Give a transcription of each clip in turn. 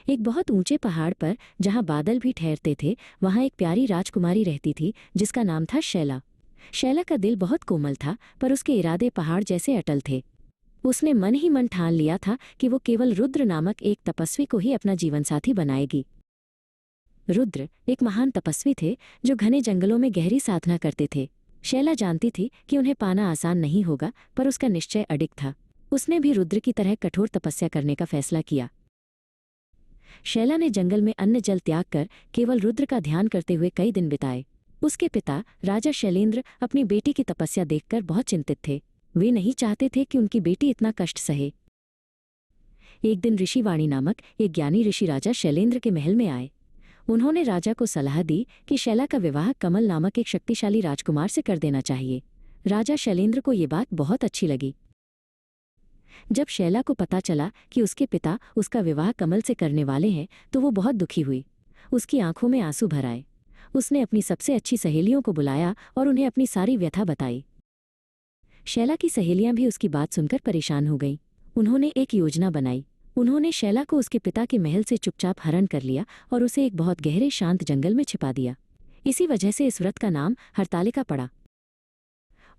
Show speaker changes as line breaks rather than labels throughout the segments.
एक बहुत ऊंचे पहाड़ पर, जहां बादल भी ठहरते थे, वहां एक प्यारी राजकुमारी रहती थी जिसका नाम था शैला। शैला का दिल बहुत कोमल था, पर उसके इरादे पहाड़ जैसे अटल थे। उसने मन ही मन ठान लिया था कि वो केवल रुद्र नामक एक तपस्वी को ही अपना जीवनसाथी बनाएगी। रुद्र एक महान तपस्वी थे जो घने जंगलों में गहरी साधना करते थे। शैला जानती थी कि उन्हें पाना आसान नहीं होगा, पर उसका निश्चय अडिग था। उसने भी रुद्र की तरह कठोर तपस्या करने का फैसला किया। शैला ने जंगल में अन्न जल त्याग कर केवल रुद्र का ध्यान करते हुए कई दिन बिताए। उसके पिता राजा शैलेंद्र अपनी बेटी की तपस्या देखकर बहुत चिंतित थे। वे नहीं चाहते थे कि उनकी बेटी इतना कष्ट सहे। एक दिन ऋषिवाणी नामक एक ज्ञानी ऋषि राजा शैलेंद्र के महल में आए। उन्होंने राजा को सलाह दी कि शैला का विवाह कमल नामक एक शक्तिशाली राजकुमार से कर देना चाहिए। राजा शैलेंद्र को ये बात बहुत अच्छी लगी। जब शैला को पता चला कि उसके पिता उसका विवाह कमल से करने वाले हैं, तो वो बहुत दुखी हुई। उसकी आंखों में आंसू भर आए। उसने अपनी सबसे अच्छी सहेलियों को बुलाया और उन्हें अपनी सारी व्यथा बताई। शैला की सहेलियां भी उसकी बात सुनकर परेशान हो गईं। उन्होंने एक योजना बनाई। उन्होंने शैला को उसके पिता के महल से चुपचाप हरण कर लिया और उसे एक बहुत गहरे शांत जंगल में छिपा दिया। इसी वजह से इस व्रत का नाम हरतालिका पड़ा।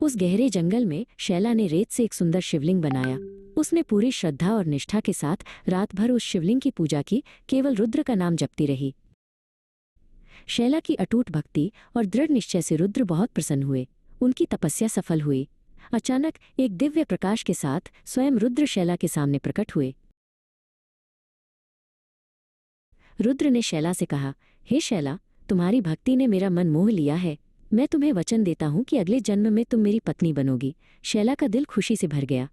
उस गहरे जंगल में शैला ने रेत से एक सुंदर शिवलिंग बनाया। उसने पूरी श्रद्धा और निष्ठा के साथ रात भर उस शिवलिंग की पूजा की, केवल रुद्र का नाम जपती रही। शैला की अटूट भक्ति और दृढ़ निश्चय से रुद्र बहुत प्रसन्न हुए। उनकी तपस्या सफल हुई। अचानक एक दिव्य प्रकाश के साथ स्वयं रुद्र शैला के सामने प्रकट हुए। रुद्र ने शैला से कहा, हे शैला, तुम्हारी भक्ति ने मेरा मन मोह लिया है। मैं तुम्हें वचन देता हूं कि अगले जन्म में तुम मेरी पत्नी बनोगी। शैला का दिल खुशी से भर गया।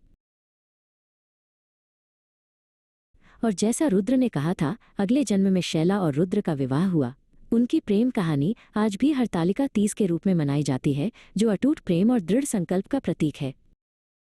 और जैसा रुद्र ने कहा था, अगले जन्म में शैला और रुद्र का विवाह हुआ। उनकी प्रेम कहानी आज भी हरतालिका तीज के रूप में मनाई जाती है, जो अटूट प्रेम और दृढ़ संकल्प का प्रतीक है।